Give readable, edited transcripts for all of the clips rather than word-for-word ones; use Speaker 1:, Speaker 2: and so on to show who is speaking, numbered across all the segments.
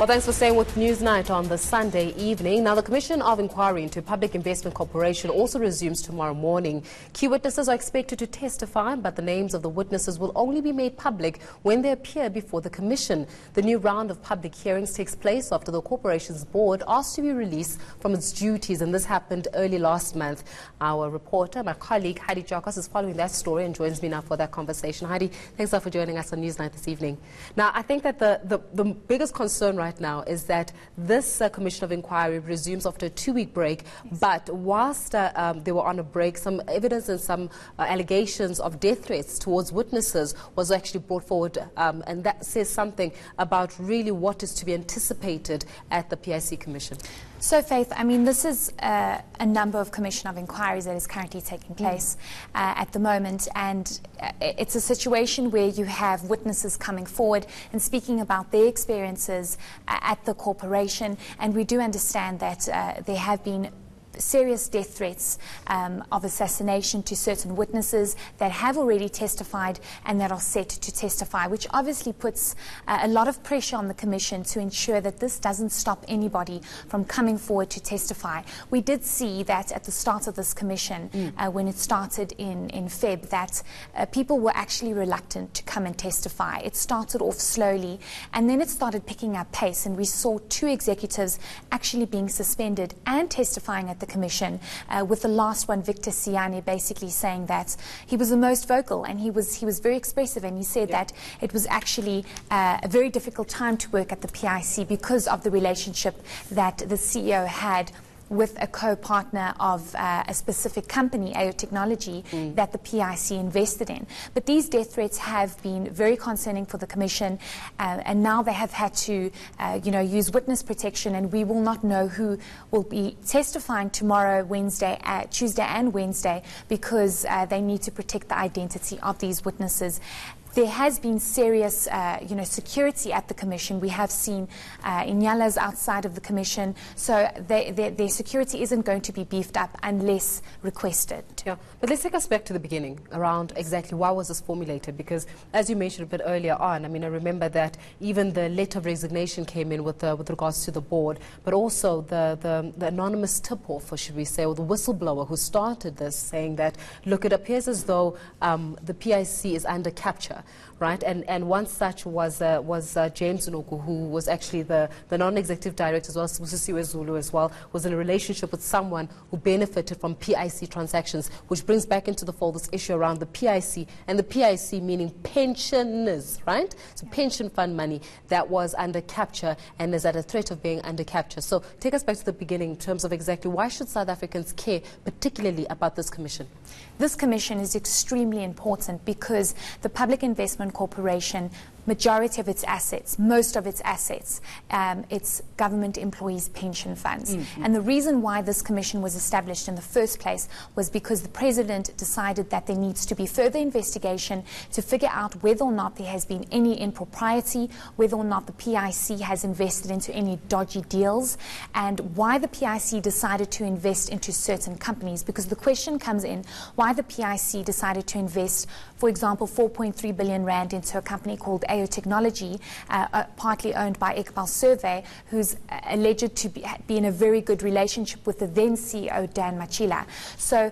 Speaker 1: Well, thanks for staying with Newsnight on the Sunday evening. Now, the Commission of Inquiry into Public Investment Corporation also resumes tomorrow morning. Key witnesses are expected to testify, but the names of the witnesses will only be made public when they appear before the Commission. The new round of public hearings takes place after the corporation's board asked to be released from its duties, and this happened early last month. Our reporter, my colleague Heidi Giokos, is following that story and joins me now for that conversation. Heidi, thanks a lot for joining us on Newsnight this evening. Now, I think that the biggest concern right now is that this Commission of Inquiry resumes after a 2-week break, but whilst they were on a break, some evidence and some allegations of death threats towards witnesses was actually brought forward, and that says something about really what is to be anticipated at the PIC Commission.
Speaker 2: So, Faith, I mean, this is a number of Commission of Inquiries that is currently taking place at the moment, and it's a situation where you have witnesses coming forward and speaking about their experiences at the corporation, and we do understand that there have been serious death threats of assassination to certain witnesses that have already testified and that are set to testify, which obviously puts a lot of pressure on the Commission to ensure that this doesn't stop anybody from coming forward to testify. We did see that at the start of this Commission, when it started in Feb, that people were actually reluctant to come and testify. It started off slowly, and then it started picking up pace, and we saw 2 executives actually being suspended and testifying at the Commission, with the last one, Victor Siani, basically saying that he was the most vocal, and he was very expressive, and he said that it was actually a very difficult time to work at the PIC because of the relationship that the CEO had with a co-partner of a specific company, AO Technology, that the PIC invested in. But these death threats have been very concerning for the Commission, and now they have had to use witness protection, and we will not know who will be testifying tomorrow, Tuesday and Wednesday, because they need to protect the identity of these witnesses. There has been serious, security at the Commission. We have seen Inyalas outside of the Commission, so their security isn't going to be beefed up unless requested.
Speaker 1: Yeah, but let's take us back to the beginning around exactly why was this formulated, because as you mentioned a bit earlier on, I mean, I remember that even the letter of resignation came in with regards to the board, but also the anonymous tip-off, or should we say, or the whistleblower who started this, saying that, look, it appears as though the PIC is under capture. Right, and one such was James Nuku, who was actually the non-executive director, as well as Musisiwe Zulu as well, was in a relationship with someone who benefited from PIC transactions, which brings back into the fold this issue around the PIC, and the PIC meaning pensioners, right? So pension fund money that was under capture and is at a threat of being under capture. So take us back to the beginning in terms of exactly why should South Africans care particularly about this commission?
Speaker 2: This commission is extremely important because the Public Investment Corporation, majority of its assets, most of its assets, it's government employees' pension funds. And the reason why this commission was established in the first place was because the President decided that there needs to be further investigation to figure out whether or not there has been any impropriety, whether or not the PIC has invested into any dodgy deals, and why the PIC decided to invest into certain companies. Because the question comes in, why the PIC decided to invest, for example, 4.3 billion rand into a company called AO Technology, partly owned by Iqbal Survey, who's alleged to be in a very good relationship with the then CEO, Dan Machila. So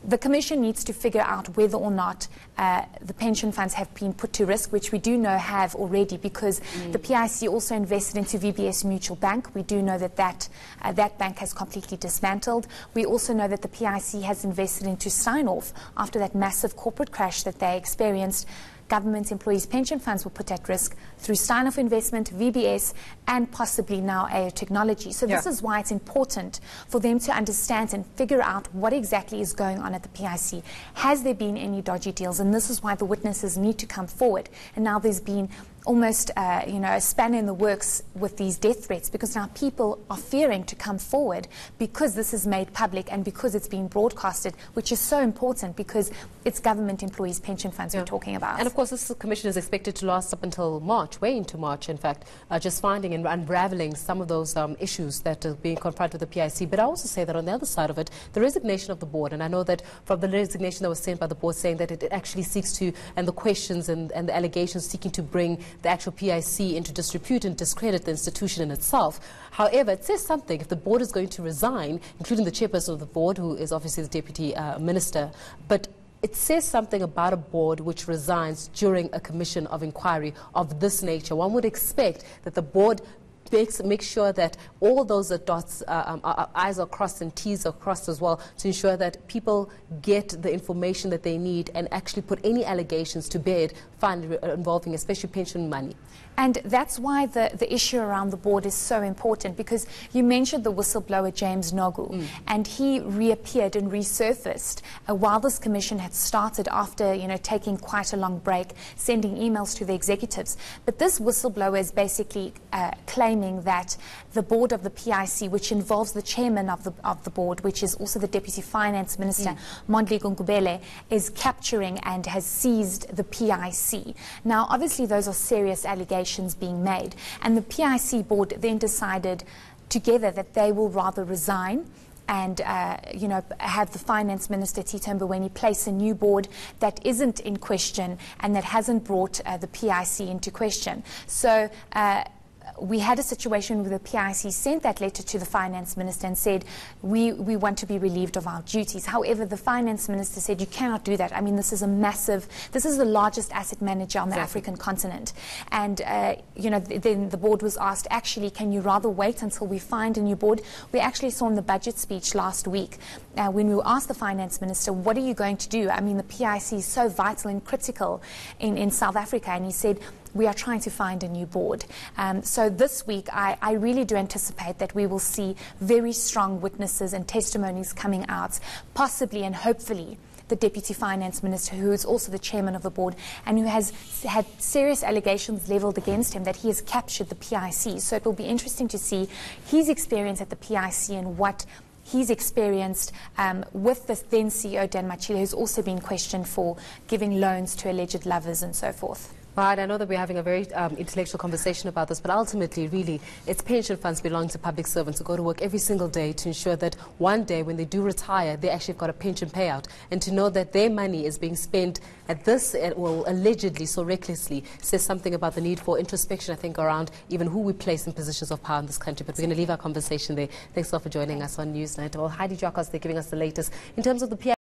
Speaker 2: the Commission needs to figure out whether or not the pension funds have been put to risk, which we do know have already, because the PIC also invested into VBS Mutual Bank. We do know that that bank has completely dismantled. We also know that the PIC has invested into Sign-Off after that massive corporate crash that they experienced. Government employees' pension funds were put at risk through Sign-Off Investment, VBS, and possibly now AO Technology. So this is why it's important for them to understand and figure out what exactly is going on at the PIC. Has there been any dodgy deals? And this is why the witnesses need to come forward. And now there's been almost a spanner in the works with these death threats, because now people are fearing to come forward because this is made public and because it's being broadcasted, which is so important because it's government employees' pension funds we're talking about.
Speaker 1: And of course, this commission is expected to last up until March, way into March, in fact, just finding and unraveling some of those issues that are being confronted with the PIC. But I also say that on the other side of it, the resignation of the board, and I know that from the resignation that was sent by the board saying that it actually seeks to, and the questions and the allegations seeking to bring the actual PIC into disrepute and discredit the institution in itself. However, it says something if the board is going to resign, including the chairperson of the board, who is obviously the deputy minister, but it says something about a board which resigns during a commission of inquiry of this nature. One would expect that the board make sure that all those dots, I's are crossed and T's are crossed as well, to ensure that people get the information that they need and actually put any allegations to bed involving especially pension money.
Speaker 2: And that's why the issue around the board is so important, because you mentioned the whistleblower James Nogu, and he reappeared and resurfaced while this commission had started after, taking quite a long break, sending emails to the executives. But this whistleblower is basically claiming that the board of the PIC, which involves the chairman of the board, which is also the deputy finance minister, Mondli Gungubele, is capturing and has seized the PIC. Now, obviously, those are serious allegations being made, and the PIC board then decided together that they will rather resign and have the finance minister Tito Mboweni place a new board that isn't in question and that hasn't brought the PIC into question. So we had a situation where the PIC sent that letter to the finance minister and said, we want to be relieved of our duties. However, the finance minister said, you cannot do that. I mean, this is the largest asset manager on the African continent. And, then the board was asked, actually, can you rather wait until we find a new board? We actually saw in the budget speech last week, when we asked the finance minister, what are you going to do? I mean, the PIC is so vital and critical in South Africa. And he said, we are trying to find a new board. So this week, I really do anticipate that we will see very strong witnesses and testimonies coming out, possibly and hopefully the Deputy Finance Minister, who is also the chairman of the board and who has had serious allegations levelled against him that he has captured the PIC. So it will be interesting to see his experience at the PIC and what he's experienced with the then CEO, Dan Machile, who's also been questioned for giving loans to alleged lovers and so forth.
Speaker 1: Right, I know that we're having a very intellectual conversation about this, but ultimately, really, it's pension funds belonging to public servants who go to work every single day to ensure that one day when they do retire, they actually have got a pension payout. And to know that their money is being spent at this, well, allegedly, so recklessly, says something about the need for introspection, I think, around even who we place in positions of power in this country. But we're going to leave our conversation there. Thanks a lot for joining us on Newsnight. Well, Heidi Giokos, they're giving us the latest in terms of the PIC.